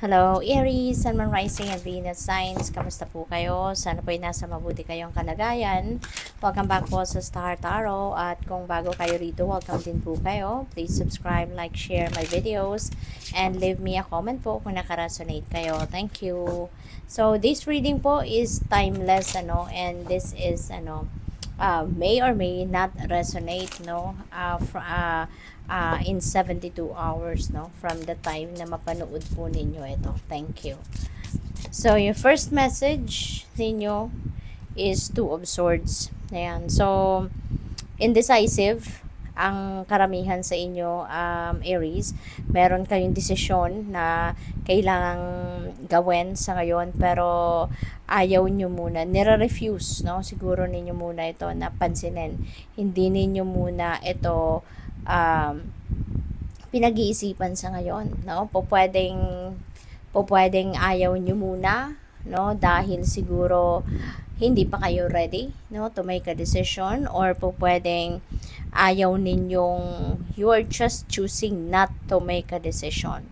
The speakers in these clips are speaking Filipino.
Hello, Aries, Sun, Moon, Rising, and Venus signs. Kamusta po kayo? Sana po ay nasa mabuti kayong kalagayan. Welcome back po sa Star Tarot. At kung bago kayo rito, welcome din po kayo. Please subscribe, like, share my videos, and leave me a comment po kung nakaresonate kayo. Thank you. So, this reading po is timeless, and this is, may or may not resonate, in 72 hours, from the time na mapanood po ninyo ito. Thank you. So, yung first message ninyo is Two of Swords. Ayan. So, indecisive ang karamihan sa inyo, Aries. Meron kayong desisyon na kailangang gawin sa ngayon, pero ayaw nyo muna, nire-refuse, siguro ninyo muna ito na pansinin. Hindi ninyo muna ito pinag-iisipan sa ngayon, pwedeng ayaw nyo muna, dahil siguro hindi pa kayo ready, to make a decision, or pwedeng ayaw ninyong, you are just choosing not to make a decision,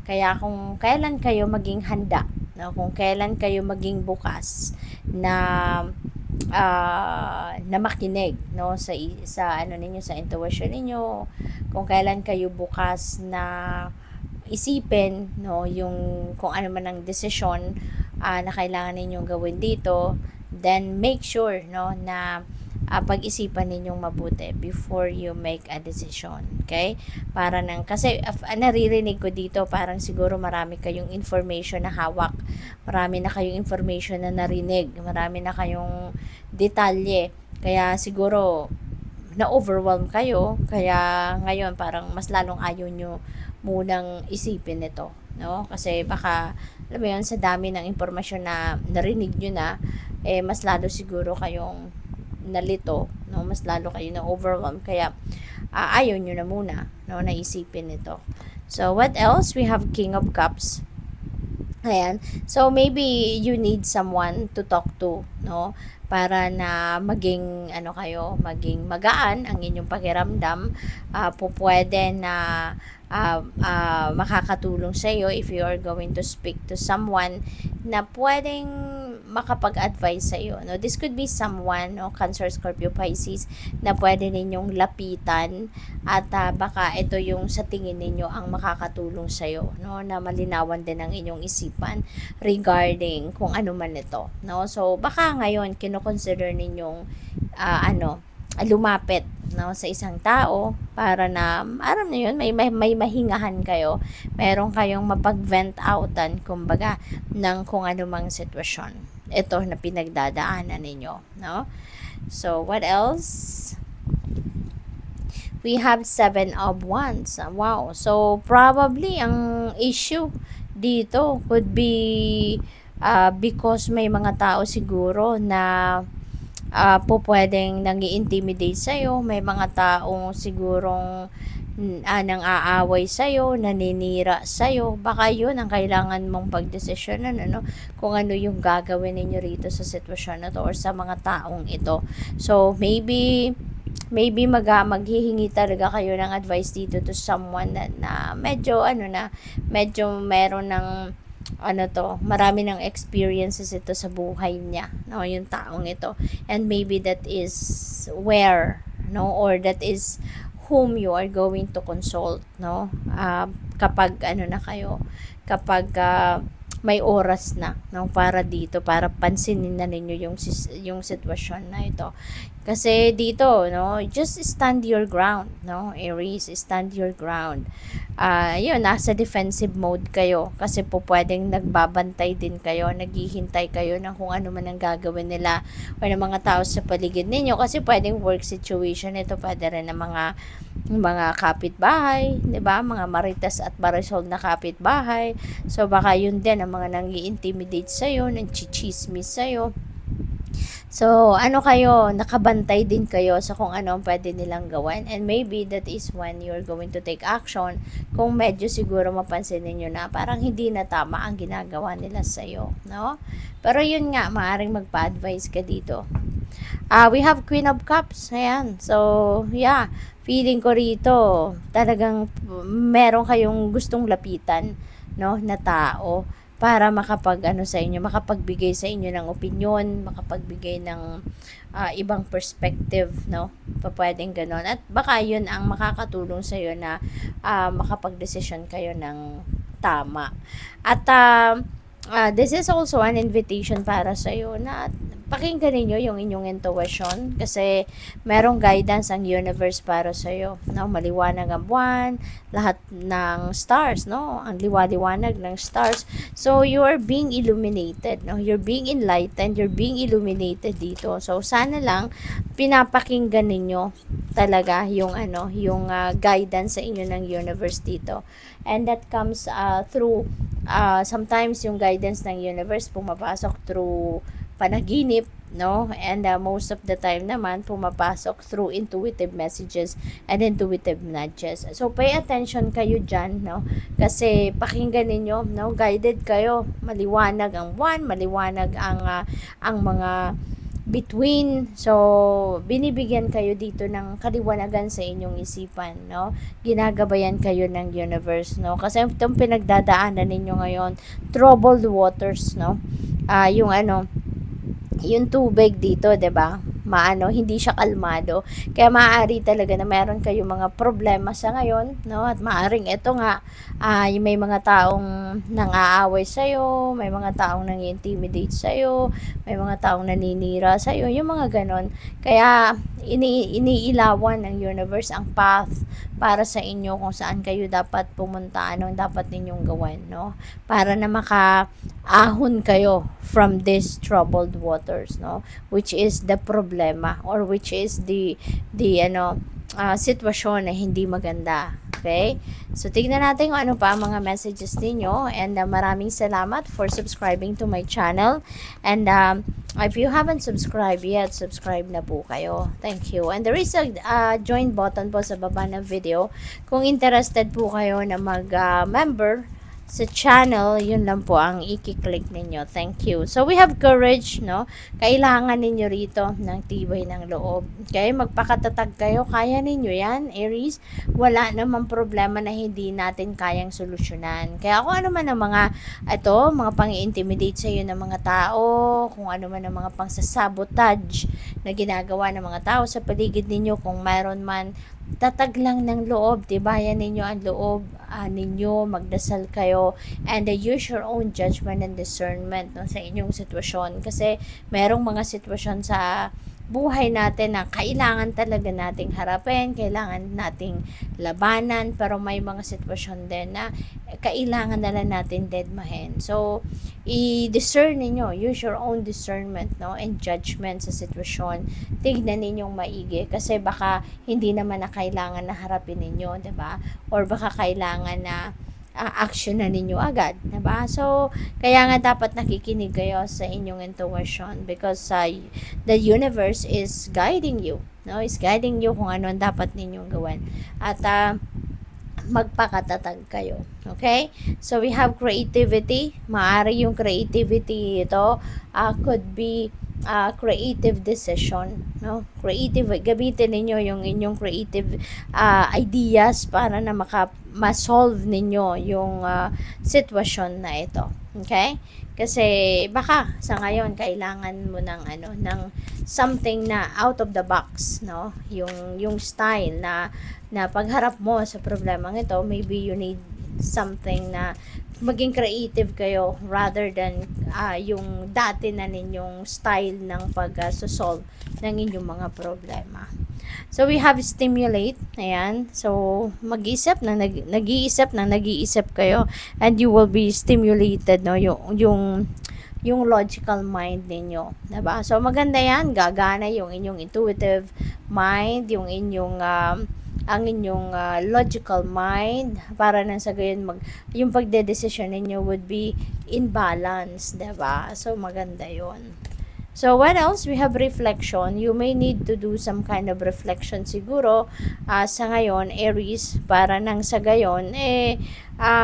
kaya kung kailan kayo maging handa, kung kailan kayo maging bukas na makinig, sa ninyo, sa intuition ninyo, kung kailan kayo bukas na isipin, yung kung ano man ang desisyon na kailangan ninyong gawin dito, then make sure, na pag-isipan ninyong mabuti before you make a decision. Okay? Kasi naririnig ko dito, parang siguro marami kayong information na hawak, marami na kayong information na narinig, marami na kayong detalye, kaya siguro na-overwhelm kayo, kaya ngayon parang mas lalong ayaw nyo munang isipin ito, kasi baka, alam mo yun, sa dami ng impormasyon na narinig nyo na, mas lalo siguro kayong nalito, mas lalo kayo na overwhelm, kaya ayaw nyo na muna, naisipin ito. So what else? We have King of Cups. Ayan. So maybe you need someone to talk to, para na maging maging magaan ang inyong pakiramdam. Pwede na makakatulong sa iyo if you are going to speak to someone na pwedeng makapag-advise sa iyo, This could be someone, Cancer, Scorpio, Pisces, na pwede ninyong lapitan, at baka ito yung sa tingin ninyo ang makakatulong sa iyo, na malinawan din ang inyong isipan regarding kung ano man ito, So baka ngayon kino-consider ninyong lumapit, sa isang tao para na aram na yun, may mahingahan kayo, meron kayong mapag-vent outan, kumbaga, ng kung ano mang sitwasyon ito na pinagdadaanan ninyo, So what else? We have Seven of Wands. Wow. So probably ang issue dito could be because may mga tao siguro na pwedeng nang-i-intimidate sa'yo, may mga taong sigurong nang aaway sa'yo, naninira sa'yo, baka yun ang kailangan mong pagdesisyonan, kung ano yung gagawin ninyo rito sa sitwasyon na to or sa mga taong ito. So maybe maghihingi talaga kayo ng advice dito to someone na medyo medyo meron ng marami ng experiences ito sa buhay niya, yung taong ito, and maybe that is where, or that is whom you are going to consult, kapag kapag may oras na, para dito, para pansinin na ninyo yung sitwasyon na ito. Kasi dito, just stand your ground, Aries, stand your ground. Yun, nasa defensive mode kayo, kasi pwedeng nagbabantay din kayo, naghihintay kayo ng kung ano man ang gagawin nila or ng mga tao sa paligid ninyo, kasi pwedeng work situation ito, pwede rin ng mga kapitbahay, 'di ba? Mga maritas at marisol na kapitbahay. So baka yun din ang mga nang-i-intimidate sa iyo, nang-chichismis sa iyo. So, kayo, nakabantay din kayo sa kung ano ang pwede nilang gawin, and maybe that is when you're going to take action kung medyo siguro mapansin niyo na parang hindi na tama ang ginagawa nila sa iyo, Pero yun nga, maaaring magpa-advise ka dito. We have Queen of Cups. Ayan. So, yeah. Feeling ko rito, talagang meron kayong gustong lapitan, no, na tao para sa inyo, makapagbigay sa inyo ng opinyon, makapagbigay ng ibang perspective, no? Pwedeng ganon. At baka yun ang makakatulong sa iyo na makapag-desisyon kayo ng tama. At this is also an invitation para sa iyo na pakinggan ninyo yung inyong intuition kasi merong guidance ang universe para sa iyo, no? Maliwanag ang buwan, lahat ng stars, no? Ang liwaliwanag ng stars. So you are being illuminated, no? You're being enlightened, you're being illuminated dito. So sana lang pinapakinggan ninyo talaga yung guidance sa inyo ng universe dito. And that comes through sometimes yung guidance ng universe pumapasok through panaginip, no? And most of the time naman pumapasok through intuitive messages and intuitive nudges. So pay attention kayo dyan, no? Kasi pakinggan ninyo, no? Guided kayo. Maliwanag ang buwan, maliwanag ang mga between. So binibigyan kayo dito ng kaliwanagan sa inyong isipan, no? Ginagabayan kayo ng universe, no? Kasi itong pinagdadaanan ninyo ngayon, troubled waters, no? Yung tubig dito, 'di ba? Hindi siya kalmado. Kaya maaari talaga na meron kayong mga problema sa ngayon, no? At maaring ito nga may mga taong nang-aaway sa iyo, may mga taong nang-intimidate sa iyo, may mga taong naninira sa iyo, yung mga ganon. Kaya iniilawan ng universe ang path para sa inyo kung saan kayo dapat pumunta, anong dapat ninyong gawin, no? Para na makaahon kayo from these troubled waters, no? Which is the problema or which is the sitwasyon na hindi maganda. Okay? So, tignan natin kung ano pa ang mga messages ninyo. And maraming salamat for subscribing to my channel. And if you haven't subscribed yet, subscribe na po kayo. Thank you. And there is a join button po sa baba ng video. Kung interested po kayo na mag-member sa channel, yun lang po ang i-click ninyo. Thank you. So, we have courage, no? Kailangan ninyo rito ng tibay ng loob. Okay? Magpakatatag kayo. Kaya ninyo yan, Aries. Wala namang problema na hindi natin kayang solusyonan. Kaya kung ano man ang mga pang-intimidate sa iyo ng mga tao, kung ano man ang mga pang-sabotage na ginagawa ng mga tao sa paligid ninyo, kung mayroon man, tatag lang ng loob, tibayan ninyo ang loob ninyo, magdasal kayo, and use your own judgment and discernment, no, sa inyong sitwasyon. Kasi merong mga sitwasyon sa buhay natin na kailangan talaga nating harapin, kailangan nating labanan, pero may mga sitwasyon din na kailangan na lang natin dedmahin. So, i-discern ninyo, use your own discernment, no, and judgment sa sitwasyon. Tignan ninyong maigi kasi baka hindi naman na kailangan na harapin ninyo, 'di ba? Or baka kailangan na action na ninyo agad, diba? So, kaya nga dapat nakikinig kayo sa inyong intuition because the universe is guiding you, no? Is guiding you kung ano ang dapat ninyong gawin. At magpakatatag kayo. Okay? So, we have creativity. Maaari yung creativity ito could be creative decision, no? Creative, gamitin ninyo yung inyong creative ideas para na ma-solve ninyo yung sitwasyon na ito. Okay? Kasi baka sa ngayon kailangan mo ng something na out of the box, no? Yung style na pagharap mo sa problemang ito, maybe you need something na maging creative kayo rather than yung dati na ninyong style ng pag-solve ng inyong mga problema. So, we have stimulate. Ayan. So, mag-isip na nag-iisip kayo and you will be stimulated, no? Yung logical mind ninyo. Diba? So, maganda yan. Gagana yung inyong intuitive mind, yung inyong ang inyong logical mind para nang sa gayon yung pagdedesisyon ninyo would be in balance, diba? So maganda yon. So, what else? We have reflection. You may need to do some kind of reflection siguro sa ngayon, Aries, para nang sa gayon,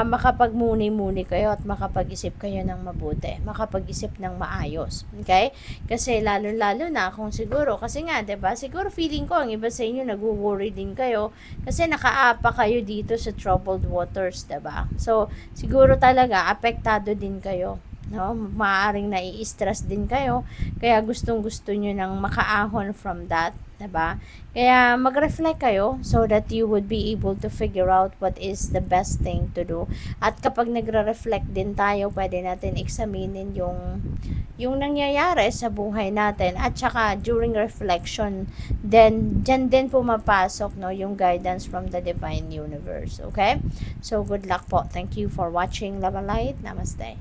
makapagmuni-muni kayo at makapag-isip kayo ng mabuti. Makapag-isip ng maayos. Okay? Kasi lalo-lalo na kung siguro, kasi nga, 'di ba? Siguro feeling ko, ang iba sa inyo, nag-worry din kayo kasi nakaapa kayo dito sa troubled waters, 'di ba? So, siguro talaga, apektado din kayo. No, maaaring nai-stress din kayo, kaya gustong-gusto nyo nang makaahon from that, 'di ba? Kaya mag-reflect kayo so that you would be able to figure out what is the best thing to do. At kapag nagre-reflect din tayo, pwede natin examinin yung nangyayari sa buhay natin, at saka during reflection, then dyan din pumapasok, no, yung guidance from the divine universe. Okay, so good luck po. Thank you for watching Love and Light. Namaste.